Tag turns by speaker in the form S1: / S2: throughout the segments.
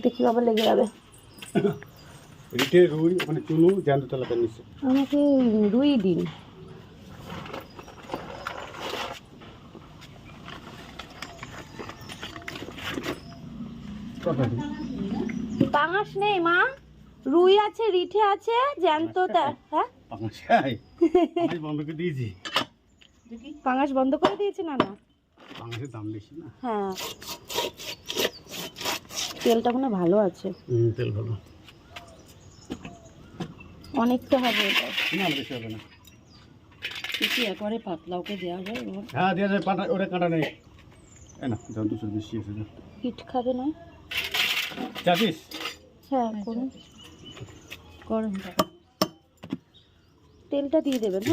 S1: দেখি আবার লেগে যাবে।
S2: রিটে রুই ওখানে চুনু জ্যান্ত তেলাপিয়া নিচ্ছে।
S1: আমাকে রুই দিন। পাঙাশ নেই মা, রুই আছে, রিঠে আছে, জ্যান্ত। হ্যাঁ
S2: পাঙাশ বন্ধ করে দিয়েছি।
S1: পাঙাশ বন্ধ করে দিয়েছে না? না,
S2: পাঙাশের দাম বেশি না।
S1: হ্যাঁ, তেলটা মনে হয় ভালো আছে।
S2: তেল ভালো,
S1: অনেকটা হবে এটা।
S2: না বেশি হবে না।
S1: কিছু একবারে পাতলা ওকে দেওয়া যায়?
S2: হ্যাঁ দেওয়া যায়, পাটা ওটা কাটা নেই। না যত বেশি আছে।
S1: হিট খাবে না?
S2: চাপিস?
S1: হ্যাঁ করুন, গরম তেলটা দিয়ে দেবেন।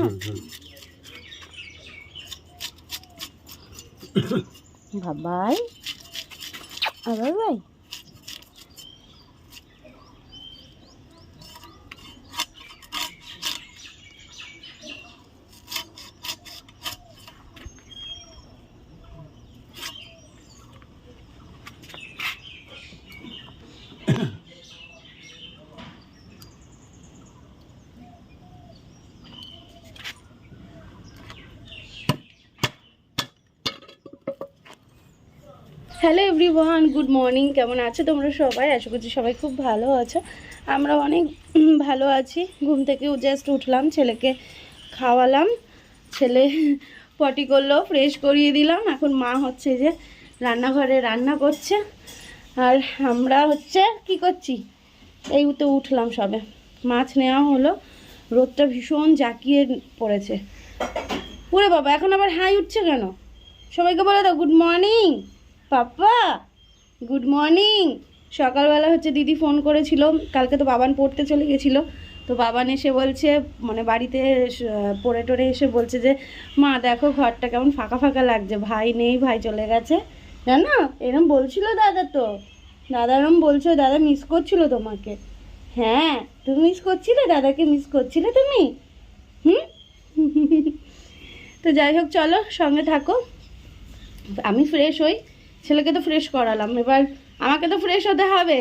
S1: হ্যাঁ ভাই, আবার ভাই হ্যালো এভরিওয়ান, গুড মর্নিং। কেমন আছো তোমরা সবাই? আশা করছি সবাই খুব ভালো আছো। আমরা অনেক ভালো আছি। ঘুম থেকে জাস্ট উঠলাম, ছেলেকে খাওয়ালাম, ছেলে পটি করলো, ফ্রেশ করিয়ে দিলাম। এখন মা হচ্ছে যে রান্নাঘরে রান্না করছে, আর আমরা হচ্ছে কি করছি, এই তো উঠলাম সবে। মাছ নেওয়া হলো, রোদটা ভীষণ জাঁকিয়ে পড়েছে। ওরে বাবা, এখন আবার হাই উঠছে কেন? সবাইকে বলে দাও গুড মর্নিং। পাপা গুড মর্নিং। সকালবেলা হচ্ছে দিদি ফোন করেছিল, কালকে তো বাবান পড়তে চলে গেছিলো, তো বাবান এসে বলছে, মানে বাড়িতে পড়ে টরে এসে বলছে যে মা দেখো ঘরটা কেমন ফাঁকা ফাঁকা লাগছে, ভাই নেই, ভাই চলে গেছে। জানো এরম বলছিল দাদা, তো দাদা এরম বলছো, দাদা মিস করছিল তোমাকে। হ্যাঁ তুমি মিস করছিলে, দাদাকে মিস করছিলে তুমি। তো যাই হোক, চলো সঙ্গে থাকো। আমি ফ্রেশ হই, ছেলেকে তো ফ্রেশ করালাম, এবার আমাকে তো ফ্রেশ হতে হবে।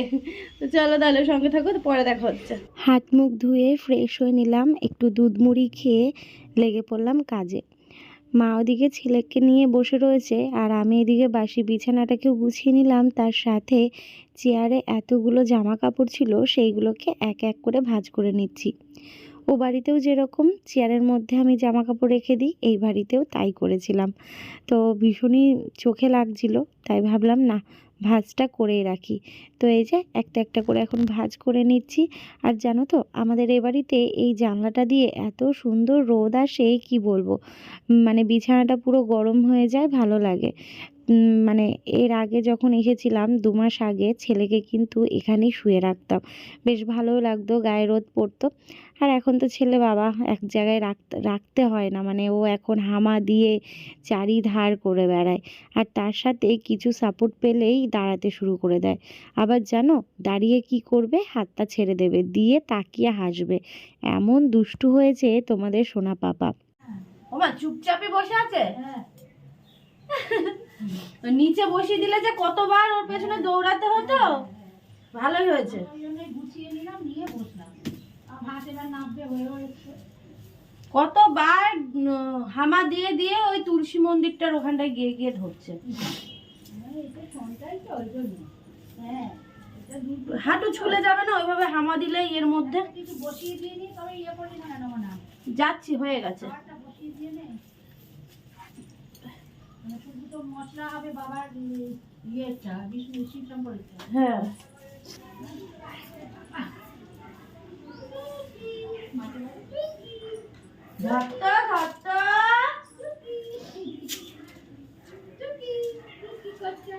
S1: তো চলো তাহলে সঙ্গে থাকো, তো পরে দেখা হচ্ছে। হাত মুখ ধুয়ে ফ্রেশ হয়ে নিলাম, একটু দুধ মুড়ি খেয়ে লেগে পড়লাম কাজে। মা ওদিকে ছেলেকে নিয়ে বসে রয়েছে, আর আমি এদিকে বাসি বিছানাটাকে গুছিয়ে নিলাম। তার সাথে চেয়ারে এতগুলো জামা কাপড় ছিল, সেইগুলোকে এক এক করে ভাঁজ করে নিচ্ছি। ও বাড়িতেও যেরকম চেয়ারের মধ্যে আমি জামা কাপড় রেখে দিই, এই বাড়িতেও তাই করেছিলাম। তো ভীষণই চোখে লাগছিল, তাই ভাবলাম না ভাঁজটা করেই রাখি। তো এই যে একটা একটা করে এখন ভাঁজ করে নিচ্ছি। আর জানো তো, আমাদের এ বাড়িতে এই জানলাটা দিয়ে এত সুন্দর রোদ আসে, কি বলবো, মানে বিছানাটা পুরো গরম হয়ে যায়, ভালো লাগে। মানে এর আগে যখন এসেছিলাম 2 মাস আগে, ছেলেকে কিন্তু এখানেই শুয়ে রাখতাম, বেশ ভালোও লাগতো, গায়ে রোদ পড়তো। আর এখন তো ছেলে বাবা এক জায়গায় রাখতে হয় না, মানে ও এখন হামা দিয়ে চারিধার করে বেড়ায়। আর তার সাথে কিছু সাপোর্ট পেলেই দাঁড়াতে শুরু করে দেয়। আবার জানো, দাঁড়িয়ে কি করবে, হাতটা ছেড়ে দেবে, দিয়ে তাকিয়ে হাসবে। এমন দুষ্টু হয়েছে তোমাদের সোনা পাপা। ওমা চুপচাপে বসে আছে। নিচে বসিয়ে দিলে যে কতবার ওর পেছনে দৌড়াতে হতো। ভালোই হয়েছে, কতবার হামা দিয়ে দিয়ে ওই তুলসী মন্দিরটার ওখানটায় গিয়ে গিয়ে ধরছে। হাঁটু ছুলে যাবে না ওইভাবে হামা দিলে, এর মধ্যে যাচ্ছি, হয়ে গেছে। মশলা হবে বাবার ইয়েটা, বিষ্ণু শিব শঙ্করেরটা। হ্যাঁ ধরতা ধরতা কি করছে?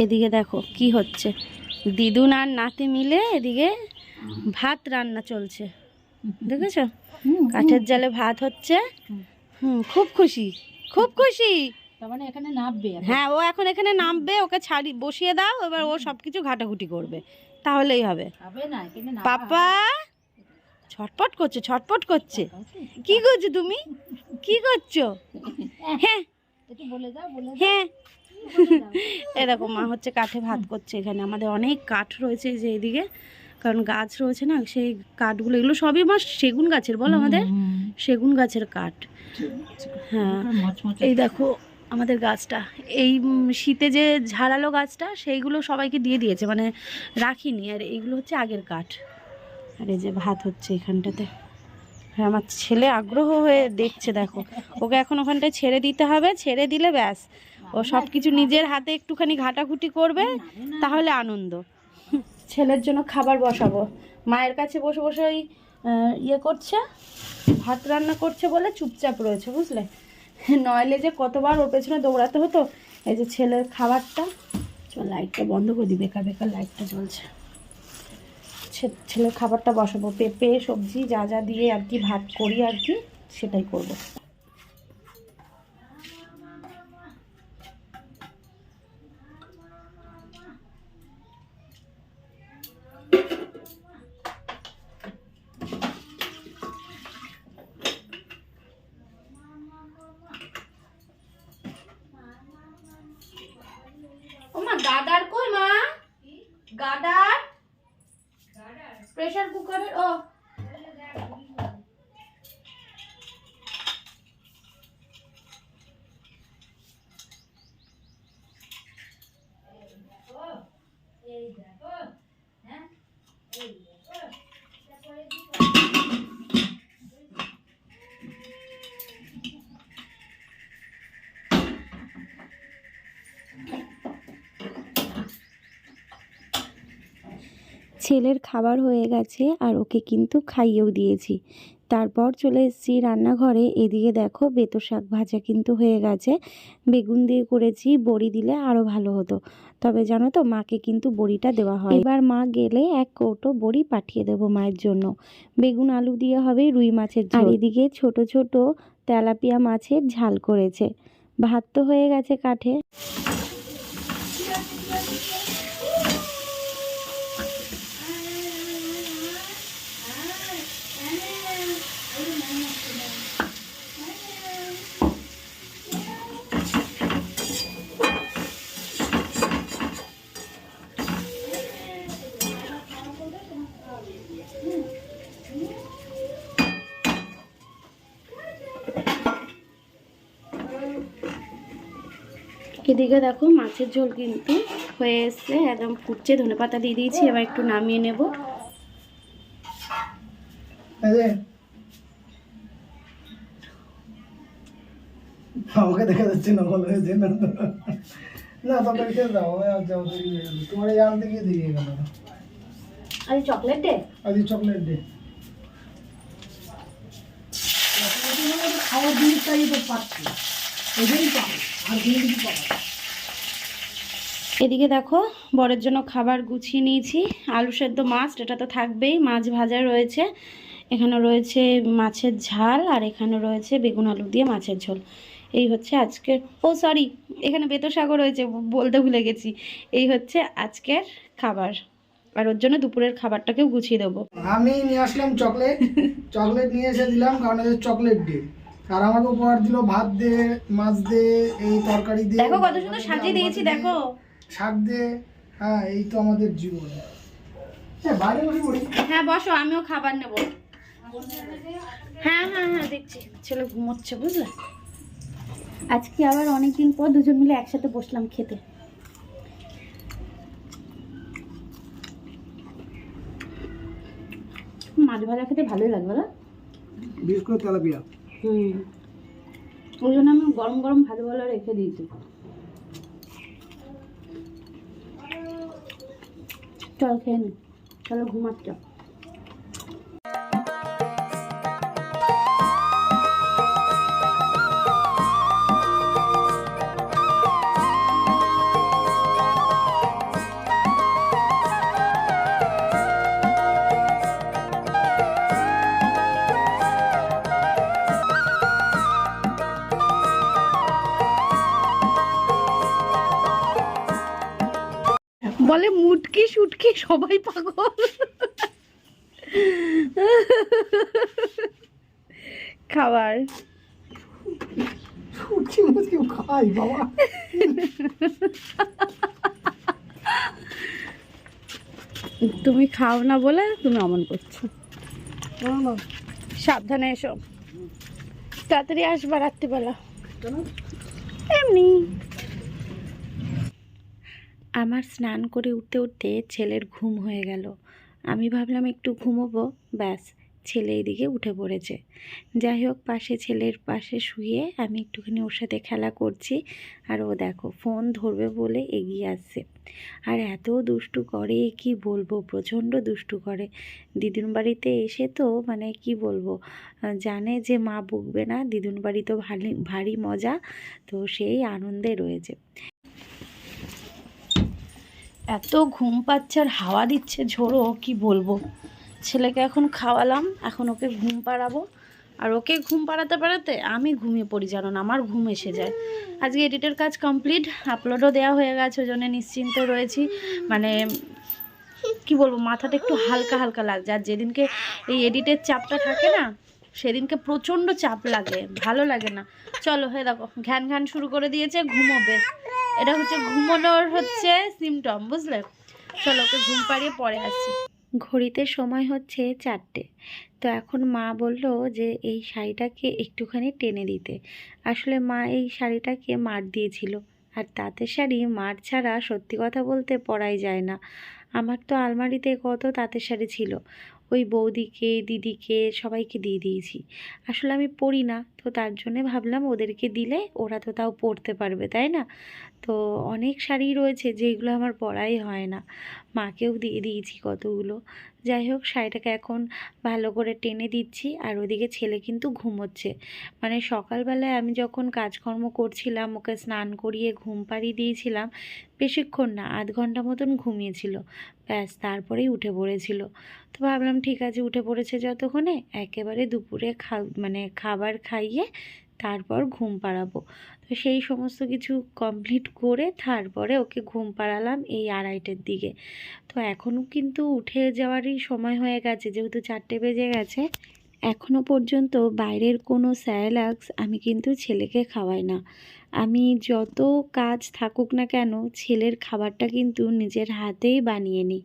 S1: এদিকে দেখো কি হচ্ছে, দিদুন আর নাতি মিলে এদিকে ভাত রান্না চলছে, দেখেছো? কাঠের জালে ভাত হচ্ছে। খুব খুশি, খুব খুশি।
S3: তার মানে এখানে নামবে এখন।
S1: হ্যাঁ, ও এখন এখানে নামবে, ওকে ছাড়ি বসিয়ে দাও, এবার ও সব কিছু ঘাটাঘুটি করবে, তাহলেই হবে।
S3: হবে না এখানে না।
S1: পাপা ছটপট করছে, ছটপট করছে। কি করছো তুমি, কি করছো? হ্যাঁ
S3: একটু বলে দাও, বলে দাও।
S1: হ্যাঁ এ দেখো মা হচ্ছে কাঠে ভাত করছে। এখানে আমাদের অনেক কাঠ রয়েছে এই যে এইদিকে, কারণ গাছ রয়েছে না, সেই কাঠগুলো, এগুলো সবই আমার সেগুন গাছের, বলো আমাদের সেগুন গাছের কাঠ। হ্যাঁ, এই দেখো আমাদের গাছটা, এই শীতে যে ঝাড়ালো গাছটা, সেইগুলো সবাইকে দিয়ে দিয়েছে, মানে রাখিনি। আর এইগুলো হচ্ছে আগের কাঠ। আর এই যে ভাত হচ্ছে এখানটাতে। হ্যাঁ, আমার ছেলে আগ্রহ হয়ে দেখছে, দেখো ওকে এখন ওখানটায় ছেড়ে দিতে হবে, ছেড়ে দিলে ব্যাস ও সব কিছু নিজের হাতে একটুখানি ঘাটাঘুটি করবে, তাহলে আনন্দ। ছেলের জন্য খাবার বসাবো, মায়ের কাছে বসে বসে ওই ইয়ে করছে, ভাত রান্না করছে বলে চুপচাপ রয়েছে, বুঝলে, নইলে যে কতবার ওর পেছনে দৌড়াতে হতো। এই যে ছেলের খাবারটা, চল লাইটটা বন্ধ করে দিই, বেকার বেকার লাইটটা জ্বলছে। ছেলের খাবারটা বসাবো, পেঁপে সবজি যা যা দিয়ে আর কি ভাত করি আর কি, সেটাই করব। ও মা, গাডার কই মা? গাডার প্রেসার কুকারের, ও
S4: ছেলের খাবার হয়ে গেছে আর ওকে কিন্তু খাইয়েও দিয়েছি। তারপর চলে এসেছি রান্নাঘরে। এদিকে দেখো বেতো শাক ভাজা কিন্তু হয়ে গেছে, বেগুন দিয়ে করেছি, বড়ি দিলে আরও ভালো হতো, তবে জানো তো মাকে কিন্তু বড়িটা দেওয়া হয়। এবার মা গেলে 1 কৌটো বড়ি পাঠিয়ে দেবো মায়ের জন্য। বেগুন আলু দিয়ে হবে রুই মাছের ঝোল। আর এদিকে ছোট ছোট তেলাপিয়া মাছের ঝাল করেছে। ভাত তো হয়ে গেছে কাঠে।
S1: এদিকে দেখো মাছের ঝোল কিন্তু হয়ে এসছে, একদম ফুটছে, ধনেপাতা দিয়ে দিয়েছি, এবার একটু নামিয়ে নেব।
S2: আমাকে দেখা যাচ্ছে না, ভালো হয়েছে না? না তবে দাও, যাও তোমার এই আনতে গিয়ে দিয়ে গেল।
S1: আজ চকলেট ডে,
S2: আজ চকলেট ডে।
S3: খাওয়ার জিনিসটাই তো পাচ্ছি, ওইটাই পাবো, আর কোনো কিছু পাবো না।
S1: এদিকে দেখো বরের জন্য খাবার গুছিয়ে নিয়েছি। আলু সেদ্ধ মাছ, এটা তো থাকবেই, মাছ ভাজা রয়েছে, এখানে রয়েছে মাছের ঝাল, আর এখানে রয়েছে বেগুন আলু দিয়ে মাছের ঝোল। এই হচ্ছে আজকের, ও সরি এখানে বেতো শাকও রয়েছে, বলতে ভুলে গেছি। এই হচ্ছে আজকের খাবার, আর ওর জন্য দুপুরের খাবারটাকেও গুছিয়ে দেবো।
S2: আমি নিয়ে আসলাম চকলেট, চকলেট নিয়ে এসে দিলাম, কারণ হচ্ছে চকলেট ডে। আর আমাকে উপহার দিল ভাত দে, মাছ দে, এই তরকারি দে,
S1: দেখো কত সুন্দর সাজিয়ে দিয়েছি, দেখো
S2: শাক দে। হ্যাঁ, এই তো আমাদের জীবন। বাইরে বসে পড়ি।
S1: হ্যাঁ বসো, আমিও খাবার নেব। হ্যাঁ হ্যাঁ হ্যাঁ দেখছি, ছেলে ঘুমোচ্ছে বুঝলে। আজকে আবার অনেকদিন পর দুজন মিলে একসাথে বসলাম খেতে। মাছ ভাজা খেতে ভালোই লাগবে না,
S2: বিশেষ করে তেলাপিয়া।
S1: ওই জন্য আমি গরম গরম ভালো ভালো রেখে দিয়েছি। চল খেয়ে নি, চলো ঘুমাচ্ছ। বলে মুটকি সুটকি সবাই পাগল। খাবার
S2: শুটকি মুচকি খাই বাবা।
S1: তুমি খাও না বলে তুমি অমন করছো।
S2: না না
S1: সাবধানে এসো, তাড়াতাড়ি আসবা রাত্রিবেলা।
S2: কেন?
S1: এমনি।
S4: আমার স্নান করে উঠতে উঠতে ছেলের ঘুম হয়ে গেল। আমি ভাবলাম একটু ঘুমোবো, ব্যাস ছেলে এদিকে উঠে পড়েছে। যাই হোক, ছেলের পাশে শুয়ে আমি একটুখানি ওর সাথে খেলা করছি, আর ও দেখো ফোন ধরবে বলে এগিয়ে আসছে। আর এত দুষ্টু করে কি বলবো, প্রচণ্ড দুষ্টু করে। দিদুন বাড়িতে এসে তো মানে কি বলবো, জানে যে মা বকবে না, দিদুন বাড়ি তো ভারী মজা, তো সেই আনন্দে রয়েছে।
S1: এত ঘুম পাচ্ছে আর হাওয়া দিচ্ছে ঝোড়ো, কি বলবো। ছেলেকে এখন খাওয়ালাম, এখন ওকে ঘুম পাড়াবো। আর ওকে ঘুম পাড়াতে পাড়াতে আমি ঘুমিয়ে পড়ি, জানো না, আমার ঘুম এসে যায়। আজকে এডিটের কাজ কমপ্লিট, আপলোডও দেওয়া হয়ে গেছে, ওই জন্য নিশ্চিন্ত রয়েছি। মানে কি বলবো, মাথাটা একটু হালকা হালকা লাগছে। আর যেদিনকে এই এডিটের চাপটা থাকে না, সেদিনকে প্রচণ্ড চাপ লাগে, ভালো লাগে না। চলো, হে দেখো ঘ্যান ঘ্যান শুরু করে দিয়েছে, ঘুমোবে। এটা হচ্ছে ঘুমানোর সিমটম, বুঝলে। চলো ওকে ঘুম পাড়িয়ে পরে আসছি।
S4: ঘড়িতে সময় হচ্ছে 4টে। তো এখন মা বলল যে এই শাড়িটাকে একটুখানি টেনে দিতে। আসলে মা এই শাড়িটাকে মার দিয়েছিল, আর তাঁতের শাড়ি মার ছাড়া সত্যি কথা বলতে পরাই যায় না। আমার তো আলমারিতে কত তাঁতের শাড়ি ছিল, ওই বৌদিকে দিদিকে সবাইকে দিয়ে দিয়েছি। আসলে আমি পরি না, তো তার জন্যে ভাবলাম ওদেরকে দিলে ওরা তো তাও পরতে পারবে, তাই না। তো অনেক শাড়ি রয়েছে যেগুলো আমার পরাই হয় না, মাকেও দিয়ে দিয়েছি কতগুলো। যাই হোক, শাড়িটাকে এখন ভালো করে টেনে দিচ্ছি। আর ওদিকে ছেলে কিন্তু ঘুমোচ্ছে। মানে সকালবেলায় আমি যখন কাজকর্ম করছিলাম, ওকে স্নান করিয়ে ঘুম পাড়িয়ে দিয়েছিলাম, বেশিক্ষণ না, আধ ঘন্টা মতন ঘুমিয়েছিল, ব্যাস তারপরেই উঠে পড়েছিল। তো ভাবলাম ঠিক আছে, উঠে পড়েছে যতক্ষণে, একেবারে দুপুরে খাবার খাইয়ে তারপর ঘুম পাড়াবো। তো সেই সমস্ত কিছু কমপ্লিট করে তারপরে ওকে ঘুম পাড়ালাম এই 2:30-টের দিকে। তো এখনও কিন্তু উঠে যাওয়ারই সময় হয়ে গেছে, যেহেতু 4টে বেজে গেছে। এখনও পর্যন্ত বাইরের কোনো স্যারেলাক্স আমি কিন্তু ছেলেকে খাওয়াই না। আমি যত কাজ থাকুক না কেন, ছেলের খাবারটা কিন্তু নিজের হাতেই বানিয়ে নিই।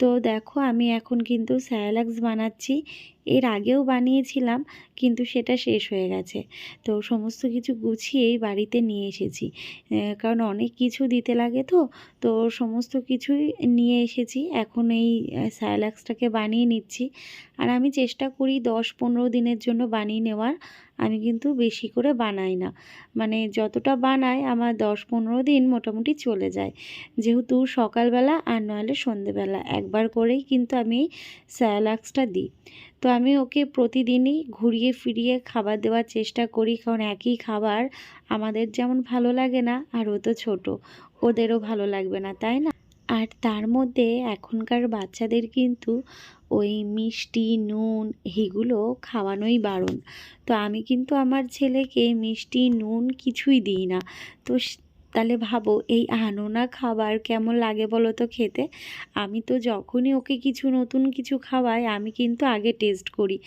S4: তো দেখো, আমি এখন কিন্তু স্যারেলাক্স বানাচ্ছি। এর আগেও বানিয়েছিলাম, কিন্তু সেটা শেষ হয়ে গেছে। তো সমস্ত কিছু গুছিয়েই বাড়িতে নিয়ে এসেছি, কারণ অনেক কিছু দিতে লাগে, তো সমস্ত কিছুই নিয়ে এসেছি। এখন এই স্যারেলাক্সটাকে বানিয়ে নিচ্ছি। আর আমি চেষ্টা করি 10-15 দিনের জন্য বানিয়ে নেওয়ার। আমি কিন্তু বেশি করে বানাই না, মানে যতটা বানাই আমার 10-15 দিন মোটামুটি চলে যায়। যেহেতু সকালবেলা আর নইলে সন্ধেবেলা একবার করেই কিন্তু আমি স্যারেলাক্সটা দিই। তো আমি ওকে প্রতিদিনই ঘুরিয়ে ফিরিয়ে খাবার দেওয়ার চেষ্টা করি, কারণ একই খাবার আমাদের যেমন ভালো লাগে না, আর ও তো ছোটো, ওদেরও ভালো লাগবে না, তাই না। আর তার মধ্যে এখনকার বাচ্চাদের কিন্তু ওই মিষ্টি নুন এগুলো খাওয়ানোই বারণ। তো আমি কিন্তু আমার ছেলেকে মিষ্টি নুন কিছুই দিই না। তো তাহলে ভাবো এই আনোনা খাবার কেমন লাগে বলো তো খেতে। আমি তো যখনই ওকে কিছু নতুন কিছু খাওয়াই, আমি কিন্তু আগে টেস্ট করি,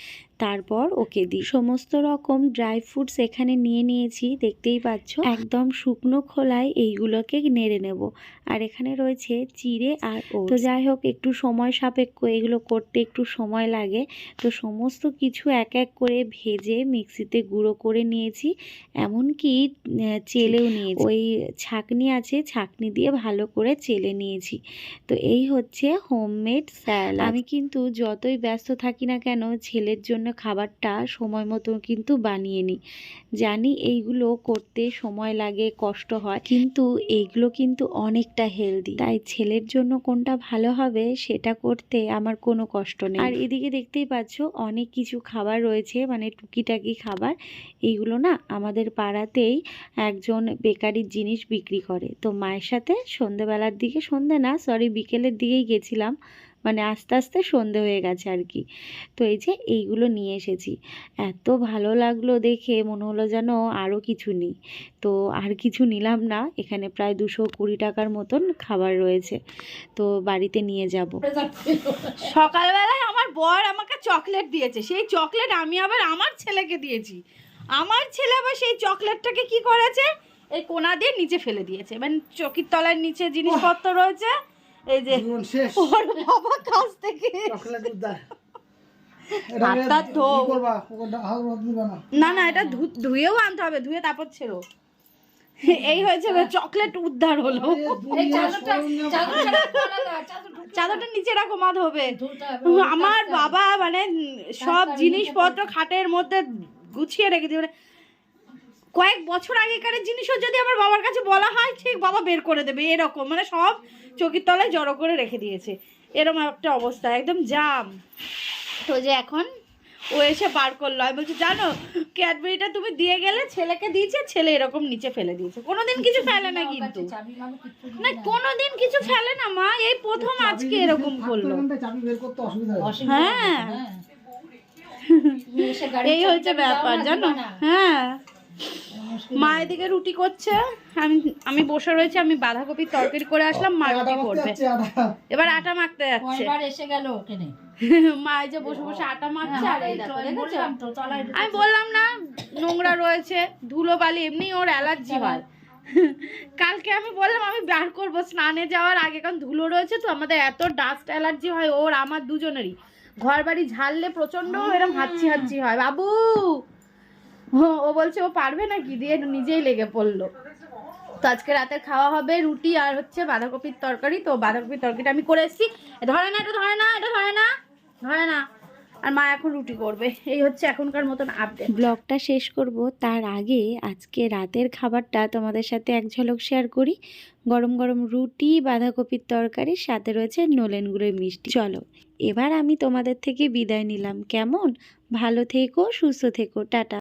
S4: তারপর ওকে দিই। সমস্ত রকম ড্রাই ফ্রুটস এখানে নিয়ে নিয়েছি, দেখতেই পাচ্ছ, একদম শুকনো খোলায় এইগুলোকে নেড়ে নেব। আর এখানে রয়েছে চিড়ে আর ওটস। তো যাই হোক, একটু সময় সাপেক্ষ, এগুলো করতে একটু সময় লাগে। তো সমস্ত কিছু এক এক করে ভেজে মিক্সিতে গুঁড়ো করে নিয়েছি, এমনকি চেলেও নিয়েছি। ওই ছাঁকনি আছে, ছাঁকনি দিয়ে ভালো করে চেলে নিয়েছি। তো এই হচ্ছে হোমমেড স্যালাড। আমি কিন্তু যতই ব্যস্ত থাকি না কেন, ছেলের জন্য খাবারটা সময় মতো কিন্তু বানিয়ে নিই। জানি এইগুলো করতে সময় লাগে, কষ্ট হয়, কিন্তু এইগুলো কিন্তু অনেকটা হেলদি, তাই ছেলের জন্য কোনটা ভালো হবে সেটা করতে আমার কোনো কষ্ট নেই। আর এদিকে দেখতেই পাচ্ছ অনেক কিছু খাবার রয়েছে, মানে টুকিটাকি খাবার। এইগুলো না আমাদের পাড়াতেই একজন বেকারির জিনিস বিক্রি করে। তো মায়ের সাথে সন্ধেবেলার দিকে, সন্ধে না সরি বিকেলের দিকেই গেছিলাম, মানে আস্তে আস্তে সন্ধে হয়ে গেছে আর কি। তো এই যে এইগুলো নিয়ে এসেছি, এত ভালো লাগলো দেখে, মনে হলো যেন আরও কিছু নিই। তো আর কিছু নিলাম না, এখানে প্রায় 220 টাকার মতন খাবার রয়েছে, তো বাড়িতে নিয়ে যাব।
S1: সকালবেলায় আমার বর আমাকে চকলেট দিয়েছে, সেই চকলেট আমি আবার আমার ছেলেকে দিয়েছি। আমার ছেলে আবার সেই চকলেটটাকে কি করেছে, এই কোনা দিয়ে নিচে ফেলে দিয়েছে। মানে চকির তলার নিচে জিনিসপত্র রয়েছে, এই যে
S2: জীবন শেষ।
S1: ওর বাবা কাছ থেকে
S2: চকলেট উদ্ধার।
S1: হাতটা ধো।
S2: কি করবা? ওটা হাত রদ দিবা না।
S1: না না, এটা ধুয়েও আনতে হবে, ধুয়ে তারপর ছেড়ো। এই হয়েছে, চকলেট উদ্ধার হলো।
S3: এই
S1: চাদরটা নিচে রাখো, মা ধোবে। আমার বাবা মানে সব জিনিসপত্র খাটের মধ্যে গুছিয়ে রেখে দিয়ে, মানে কয়েক বছর আগেকার জিনিসও যদি আমার বাবার কাছে বলা হয়, ঠিক বাবা বের করে দেবে এরকম, মানে সব চকির তলায় জড়ো করে রেখে দিয়েছে। এরকম একটা অবস্থা, একদম জাম। তো যে এখন ও এসে বার করলো, আমি বলছি জানো ক্যাডবেরিটা তুমি দিয়ে গেলে, ছেলেকে দিয়েছে, ছেলে এরকম নিচে ফেলে দিয়েছে। কোনোদিন কিছু ফেলে না, কিন্তু না কোনোদিন কিছু ফেলে না মা, এই প্রথম আজকে এরকম করলো।
S2: চাবি বের করতে অসুবিধা হয়।
S1: হ্যাঁ এই হচ্ছে ব্যাপার জানো। হ্যাঁ, মা এদিকে রুটি করছে, আমি বসে রয়েছি, আমি বাঁধাকপির তরকারি করে আসলাম, মা রুটি করবে। এবার আটা মাখতে যাচ্ছে,
S3: এবার এসে গেল ওখানে
S1: মা এই যে বসে বসে আটা মাখছে। আর এই দেখো, দেখেছো? আমি বললাম না নোংরা রয়েছে, ধুলো বালি, এমনি ওর অ্যালার্জি হয়। কালকে আমি বললাম আমি বার করবো স্নানে যাওয়ার আগে, কারণ ধুলো রয়েছে তো, আমাদের এত ডাস্ট অ্যালার্জি হয় ওর আমার দুজনেরই। ঘর বাড়ি ঝাড়লে প্রচন্ড এরকম হাঁচি হাঁচি হয়। বাবু ও বলছে ও পারবে নাকি, দিয়ে নিজেই লেগে পড়লো। তো আজকে রাতের খাওয়া হবে রুটি আর হচ্ছে বাঁধাকপির তরকারি। তো বাঁধাকপির তরকারিটা আমি করে এসেছি। ধরে না, এটা ধরে না, এটা ধরে না, ধরে না। আর মা এখন রুটি করবে। এই হচ্ছে এখনকার মতন আপডেট।
S4: ব্লগটা শেষ করব তার আগে আজকে রাতের খাবারটা তোমাদের সাথে এক ঝলক শেয়ার করি। গরম গরম রুটি, বাঁধাকপির তরকারি, সাথে রয়েছে নলেন গুড়ের মিষ্টি। চলো এবার আমি তোমাদের থেকে বিদায় নিলাম, কেমন? ভালো থেকো, সুস্থ থেকো, টাটা।